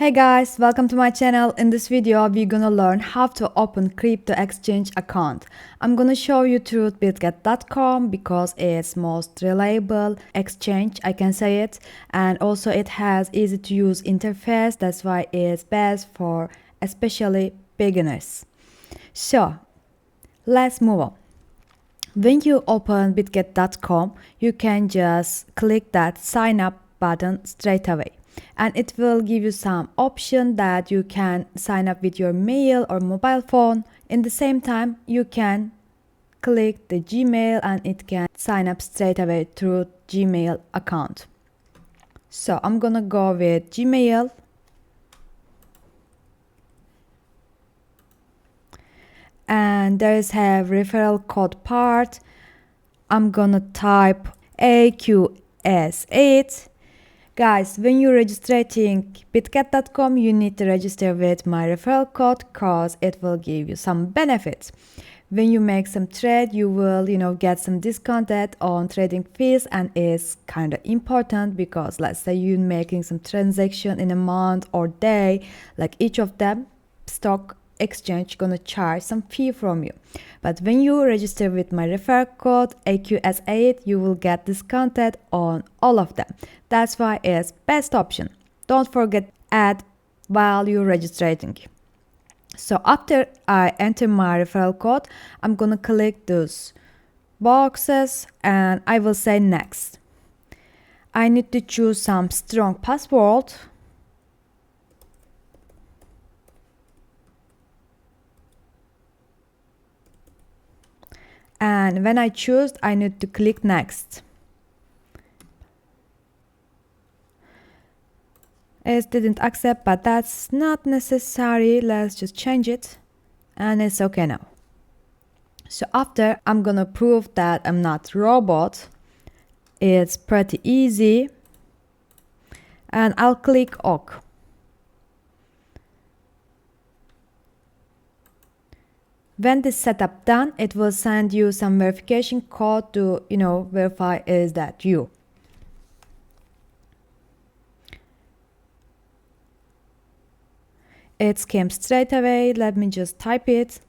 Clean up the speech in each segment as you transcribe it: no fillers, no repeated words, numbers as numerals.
Hey guys, welcome to my channel. In this video, we're gonna learn how to open crypto exchange account. I'm gonna show you through bitget.com because it's most reliable exchange, I can say it, and also it has easy to use interface. That's why it's best for especially beginners. So let's move on. When you open bitget.com, you can just click that sign up button straight away, and it will give you some option that you can sign up with your mail or mobile phone. In the same time, you can click the Gmail and it can sign up straight away through Gmail account. So I'm gonna go with Gmail. And there is a referral code part. I'm gonna type AQS8. Guys, when you're registering bitget.com, you need to register with my referral code because it will give you some benefits. When you make some trade, you will, get some discounted on trading fees, and it's kind of important because let's say you're making some transaction in a month or day, like each of them, stock exchange gonna charge some fee from you. But when you register with my referral code AQS8, you will get discounted on all of them. That's why it's best option. Don't forget add while you're registering. So after I enter my referral code, I'm gonna click those boxes and I will say next. I need to choose some strong password. And when I choose, I need to click next. It didn't accept, but that's not necessary. Let's just change it and it's okay now. So after, I'm gonna prove that I'm not robot. It's pretty easy and I'll click OK. When this setup done, it will send you some verification code to, verify is that you. It came straight away. Let me just type it.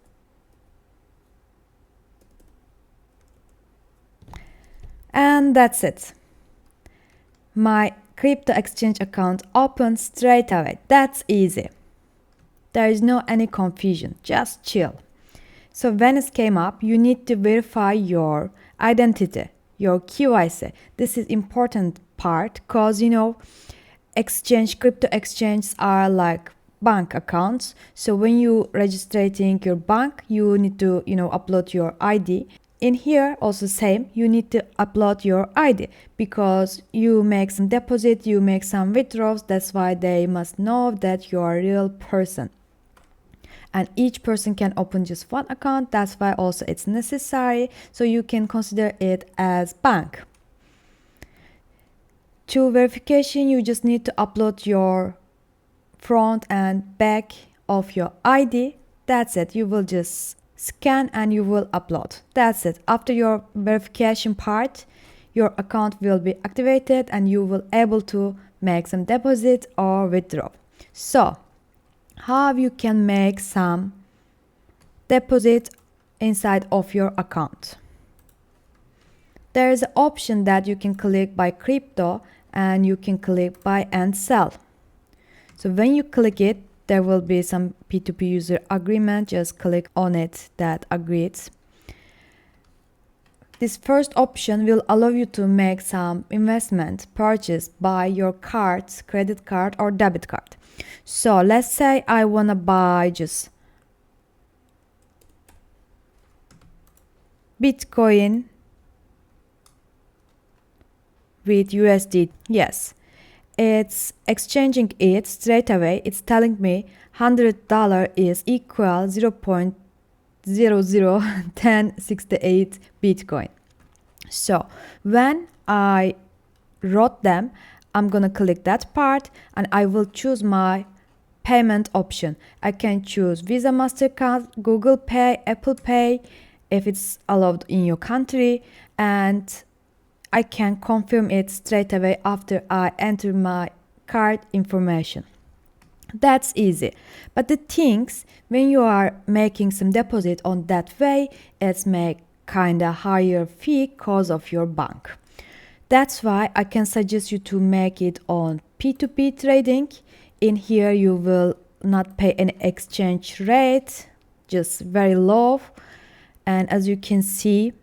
And that's it. My crypto exchange account opened straight away. That's easy. There is no any confusion. Just chill. So when it came up, you need to verify your identity, your QIC. This is important part because, crypto exchanges are like bank accounts. So when you registering your bank, you need to, upload your ID. In here also same, you need to upload your ID because you make some deposit, you make some withdrawals. That's why they must know that you are a real person. And each person can open just one account. That's why also it's necessary. So you can consider it as bank. To verification, you just need to upload your front and back of your ID. That's it. You will just scan and you will upload. That's it. After your verification part, your account will be activated and you will able to make some deposit or withdraw. So how you can make some deposit inside of your account. There is an option that you can click buy crypto and you can click buy and sell. So when you click it, there will be some P2P user agreement. Just click on it that agrees. This first option will allow you to make some investment purchase by your cards, credit card or debit card. So let's say I want to buy just Bitcoin with USD. Yes, it's exchanging it straight away. It's telling me $100 is equal 0.001068 Bitcoin. So when I wrote them, I'm gonna click that part and I will choose my payment option. I can choose Visa, MasterCard, Google Pay, Apple Pay if it's allowed in your country, and I can confirm it straight away after I enter my card information. That's easy. But the things, when you are making some deposit on that way, it's make kinda higher fee cause of your bank. That's why I can suggest you to make it on P2P trading. In here you will not pay any exchange rate, just very low. And as you can see,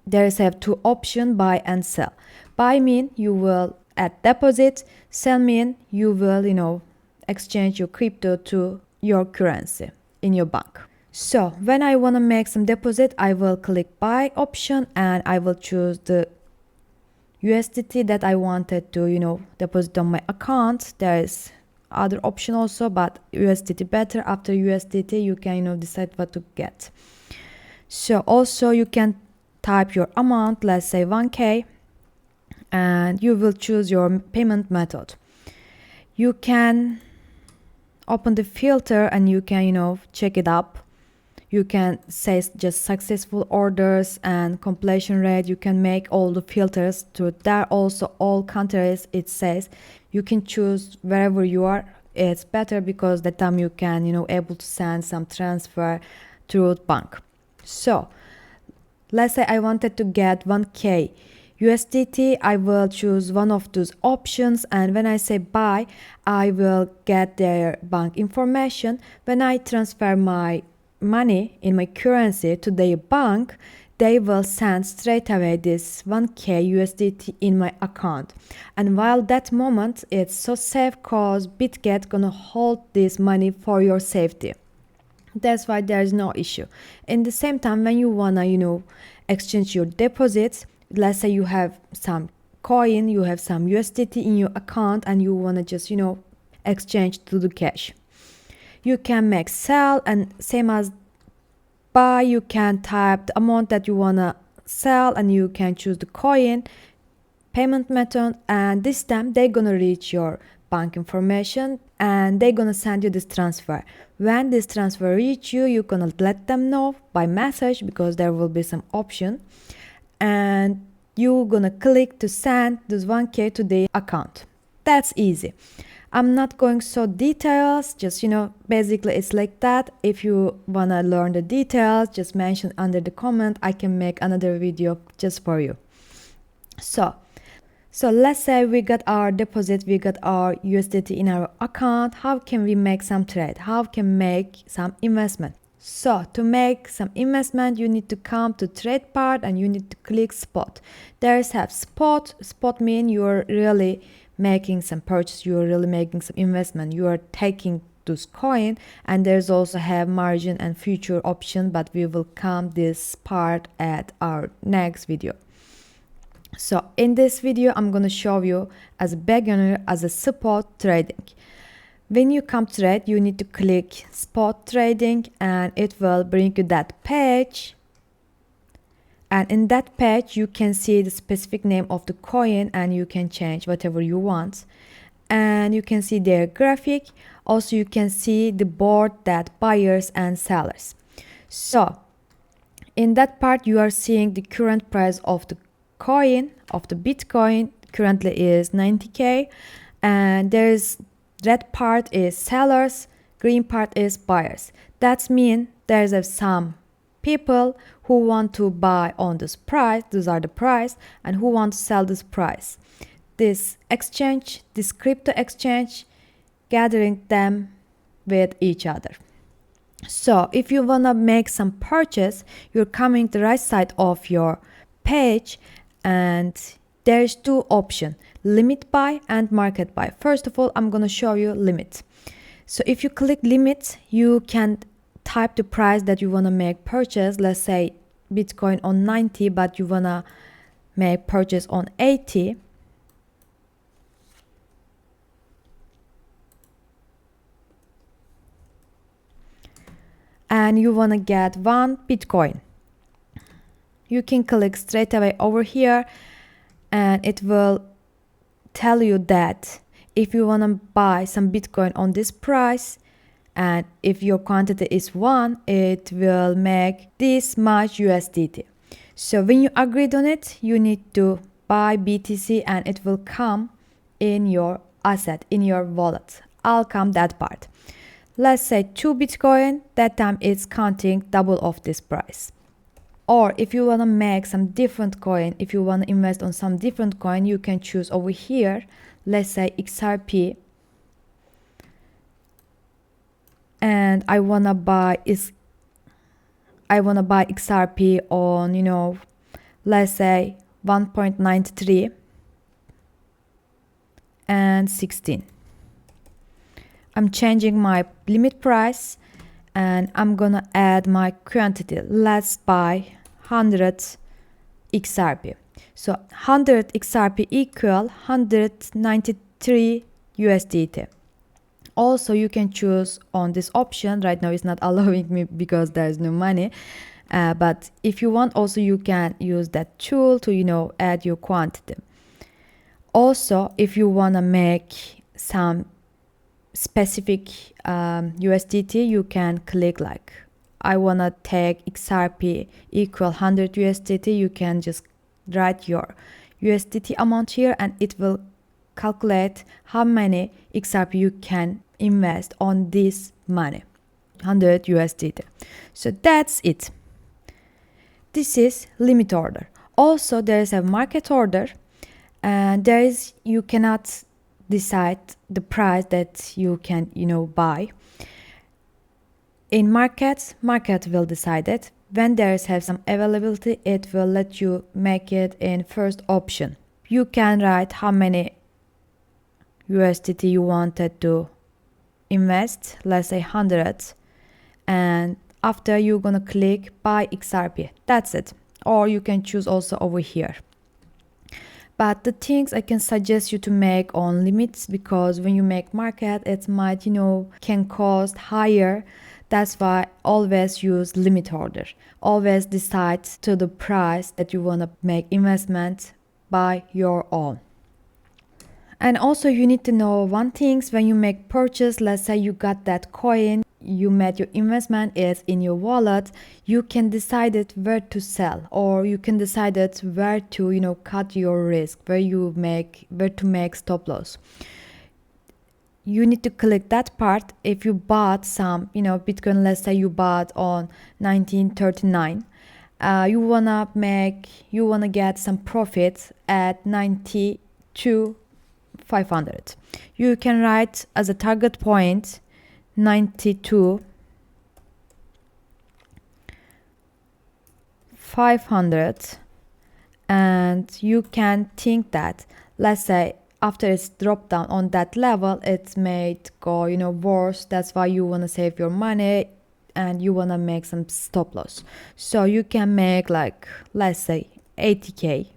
there is have two options, buy and sell. Buy mean you will add deposit, sell mean you will, exchange your crypto to your currency in your bank. So when I want to make some deposit, I will click buy option and I will choose the USDT that I wanted to, deposit on my account. There is other option also, but USDT better. After USDT, you can, decide what to get. So also you can type your amount, let's say 1K, and you will choose your payment method. You can open the filter and you can, check it up. You can say just successful orders and completion rate. You can make all the filters to there. Also all countries, it says you can choose wherever you are. It's better because that time you can, able to send some transfer through bank. So let's say I wanted to get 1K USDT. I will choose one of those options, and when I say buy, I will get their bank information. When I transfer my money in my currency to their bank, they will send straight away this 1K USDT in my account. And while that moment, it's so safe cause Bitget gonna hold this money for your safety. That's why there is no issue. In the same time, when you wanna, exchange your deposits, let's say you have some coin, you have some USDT in your account, and you wanna just, exchange to the cash. You can make sell, and same as buy, you can type the amount that you wanna sell, and you can choose the coin, payment method, and this time they're gonna reach your bank information and they're gonna send you this transfer. When this transfer reach you, you're gonna let them know by message because there will be some option, and you're gonna click to send this 1K to the account. That's easy. I'm not going so details, just basically it's like that. If you wanna learn the details, just mention under the comment. I can make another video just for you. So let's say we got our deposit, we got our USDT in our account. How can we make some trade? How can we make some investment? So to make some investment, you need to come to trade part and you need to click spot. There's have spot. Spot mean you're really making some purchase, you're really making some investment, you are taking this coin. And there's also have margin and future option, but we will come this part at our next video. So in this video, I'm going to show you as a beginner, as a spot trading. When you come trade, you need to click spot trading and it will bring you that page. And in that page, you can see the specific name of the coin and you can change whatever you want. And you can see their graphic. Also, you can see the board that buyers and sellers. So in that part, you are seeing the current price of the coin, of the Bitcoin. Currently is 90K. And there's red part is sellers, green part is buyers. That means there's some people who want to buy on this price, those are the price, and who want to sell this price. This exchange, this crypto exchange, gathering them with each other. So if you want to make some purchase, you're coming to the right side of your page and there's two options, limit buy and market buy. First of all, I'm going to show you limit. So if you click limit, you can type the price that you want to make purchase. Let's say Bitcoin on 90, but you want to make purchase on 80. And you want to get 1 Bitcoin. You can click straight away over here and it will tell you that if you want to buy some Bitcoin on this price, and if your quantity is 1, it will make this much USDT. So when you agreed on it, you need to buy BTC and it will come in your asset in your wallet. I'll come that part. Let's say 2 Bitcoin, that time it's counting double of this price. Or if you want to make some different coin, if you want to invest on some different coin, you can choose over here, let's say XRP. And I want to buy XRP on, let's say 1.93 and 16. I'm changing my limit price and I'm gonna add my quantity. Let's buy 100 XRP. So 100 XRP equal 193 USDT. Also, you can choose on this option. Right now it's not allowing me because there is no money. But if you want, also you can use that tool to add your quantity. Also, if you want to make some specific USDT, you can click like I want to take XRP equal 100 USDT. You can just write your USDT amount here and it will calculate how many XRP you can invest on this money, 100 USDT. So that's it. This is limit order. Also, there is a market order, and you cannot decide the price that you can buy. In market will decide it. When there is some availability, it will let you make it in first option. You can write how many USDT you wanted to invest, let's say 100, and after you're gonna click buy XRP. That's it. Or you can choose also over here. But the things I can suggest you to make on limits, because when you make market, it might can cost higher. That's why always use limit order. Always decide to the price that you want to make investment by your own. And also you need to know one thing: when you make purchase, let's say you got that coin, you made your investment is in your wallet, you can decide it where to sell, or you can decide it where to cut your risk, where to make stop loss. You need to click that part. If you bought some Bitcoin, let's say you bought on 1939, you wanna get some profit at 92,500. You can write as a target point 92,500, and you can think that, let's say, after it's dropped down on that level, it may go worse. That's why you want to save your money and you want to make some stop loss. So you can make like, let's say 80K.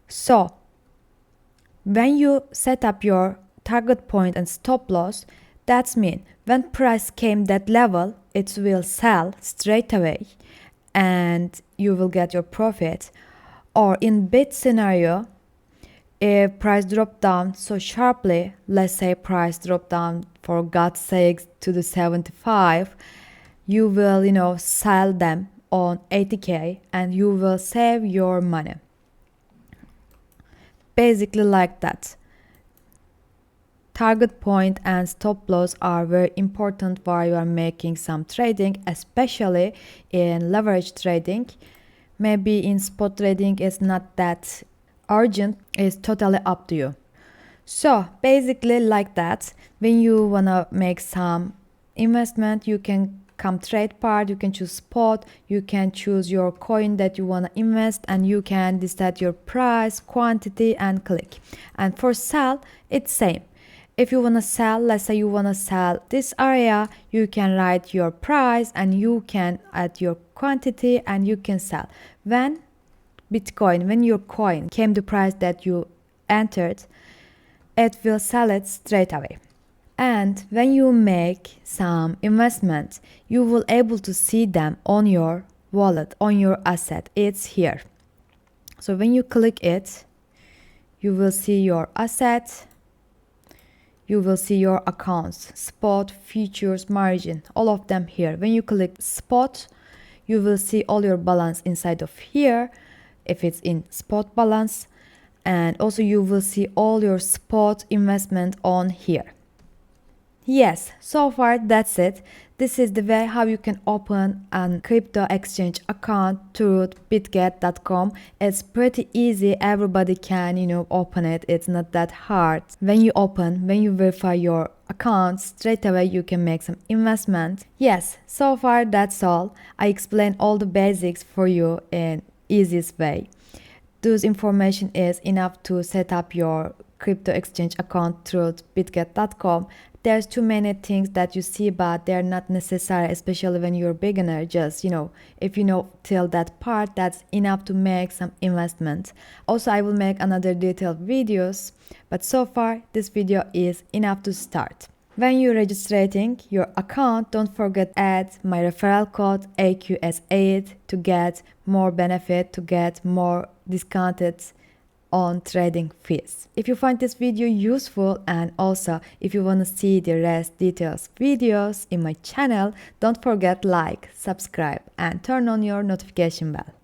So when you set up your target point and stop loss, that means when price came that level, it will sell straight away and you will get your profit. Or in bit scenario, if price drop down so sharply, let's say price drop down for God's sake to the 75, you will sell them on 80K and you will save your money. Basically like that. Target point and stop loss are very important while you are making some trading, especially in leverage trading. Maybe in spot trading it's not that urgent. It's totally up to you. So basically like that, when you wanna make some investment, you can come trade part, you can choose spot, you can choose your coin that you wanna invest, and you can decide your price, quantity, and click. And for sell, it's same. If you wanna sell, let's say you wanna sell this area, you can write your price and you can add your quantity and you can sell. When your coin came the price that you entered, it will sell it straight away. And when you make some investments, you will able to see them on your wallet, on your asset. It's here. So when you click it, you will see your asset. You will see your accounts, spot, futures, margin, all of them here. When you click spot, you will see all your balance inside of here, if it's in spot balance. and also you will see all your spot investment on here. Yes, so far that's it. This is the way how you can open a crypto exchange account through bitget.com. It's pretty easy. Everybody can, open it. It's not that hard. When you verify your account, straight away you can make some investment. Yes, so far that's all. I explained all the basics for you in easiest way. This information is enough to set up your crypto exchange account through bitget.com. There's too many things that you see, but they're not necessary, especially when you're a beginner. Just, if you know till that part, that's enough to make some investment. Also, I will make another detailed videos, but so far this video is enough to start. When you're registering your account, don't forget add my referral code AQS8 to get more benefit, to get more discounted on trading fees. If you find this video useful, and also if you want to see the rest details videos in my channel, don't forget like, subscribe and turn on your notification bell.